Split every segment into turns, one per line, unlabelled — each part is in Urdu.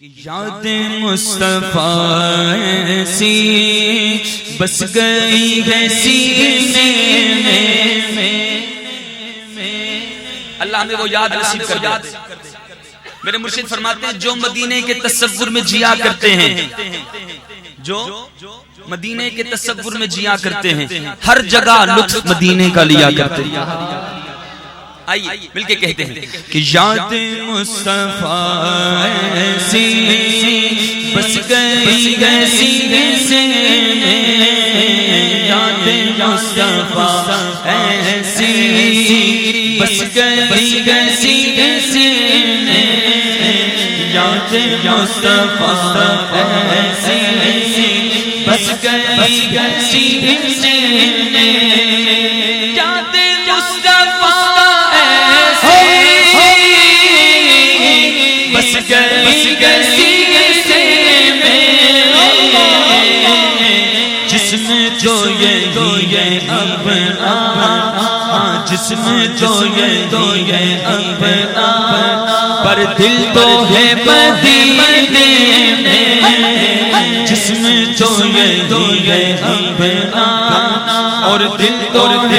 یاد مصطفیٰ ایسی بس گئی ہے سینے میں، اللہ ہمیں وہ یاد نصیب کر دے۔ میرے مرشد فرماتے ہیں جو مدینے کے تصور میں جیا کرتے ہیں، جو مدینے کے تصور میں جیا کرتے ہیں، ہر جگہ لطف مدینے کا لیا کرتے ہیں۔ آئیے مل کے کہتے ہیں کہ یاد مصطفیٰ ایسی بس گئی ہے سینے میں، یاد مصطفیٰ ایسی بس گئی ہے سینے میں، یاد مصطفیٰ ایسی بس گئی ہے سینے میں، یاد مصطفیٰ بس گئی سینے میں، جس میں جو یہ اپنا، جس میں جو یہ اپنا، پر دل تو ہے مدینے میں، جس میں جو یہ اپنا اور دل تو ہے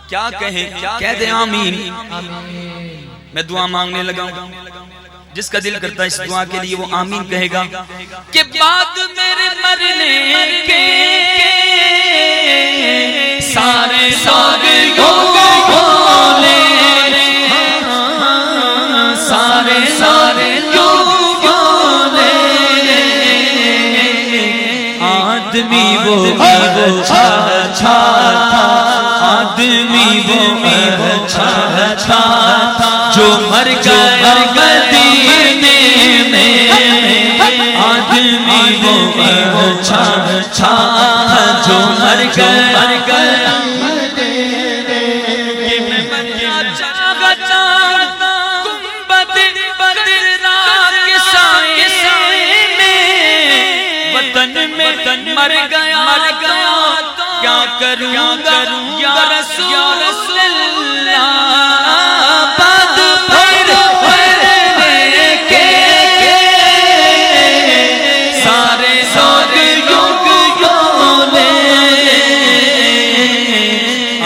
کیا کہیں، کہہ دیں آمین۔ میں دعا مانگنے لگا ہوں، جس کا دل کرتا ہے اس دعا کے لیے وہ آمین کہے گا کہ بعد میرے مرنے کے سارے یوں بولے، سارے یوں بولے، آدمی وہ اچھا تھا، آدمی وہ اچھا تھا جو مر گیا مدینے میں، آدمی وہ اچھا تھا جو مر گیا مدینے میں، میں چاہتا گنبد خضرا کے سائے میں، وطن میں مر گیا کیا کروں یا رسول اللہ، بعد مرنے کے سارے یوں بولے،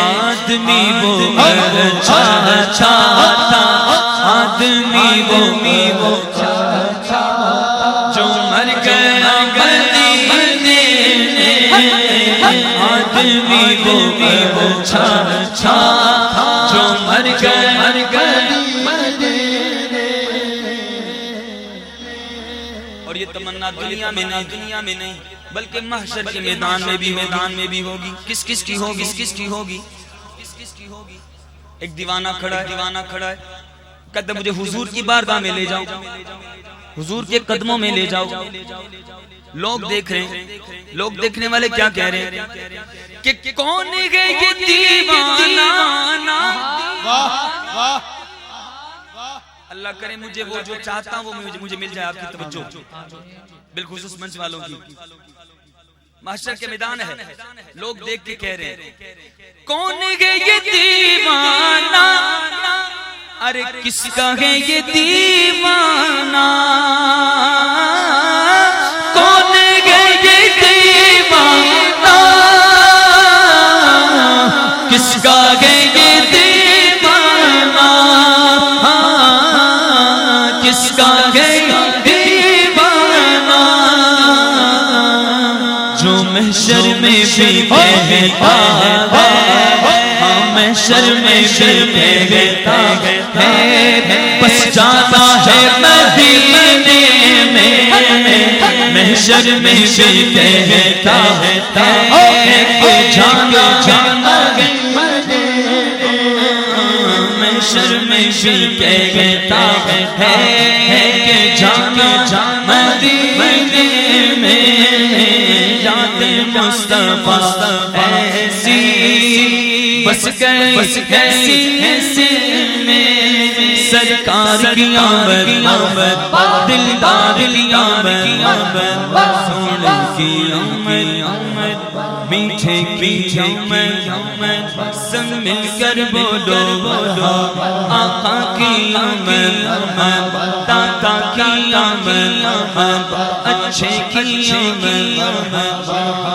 آدمی وہ اچھا تھا، آدمی وہ اچھا تھا جو مر گیا مدینے میں، آدمی وہ اچھا تھا جو مر گیا مدینے۔ اور یہ تمنا دنیا میں نہیں بلکہ محشر کے میدان میں بھی ہوگی۔ کس کی ہوگی؟ ایک دیوانہ کھڑا ہے، کہتا مجھے حضور کی بارگاہ میں لے جاؤ، حضور کے قدموں میں لے جاؤ۔ لوگ دیکھ رہے ہیں، لوگ دیکھنے والے کیا کہہ رہے ہیں کہ کون ہے یہ دیوانہ، اللہ کرے مجھے وہ جو چاہتا ہوں وہ مجھے مل جائے۔ آپ کی توجہ بالخصوص منچ والوں کی، محشر کے میدان ہے، لوگ دیکھ کے کہہ رہے ہیں کون ہے یہ دیوانہ، ارے کس کا ہے یہ دیوانہ، کون ہے یہ دیوانہ، کس کا ہے یہ دیوانہ، کس کا ہے یہ دیوانہ، جو محشر میں بھی کہتا ہے، محشر میں بھی کہتا ہے بس جانا ہے مدینے میں، محشر میں بھی کہتا ہے کہ جانا ہے مدینے، محشر میں بھی کہتا ہے کہ مصطفیٰ ایسی بس گئے ایسی میں سرکار کی آمد دلدار کی آمد سونے کی آمد میٹھے کی آمد سب مل کر بولو آقا کی آمد داتا کی آمد اچھے کی آمد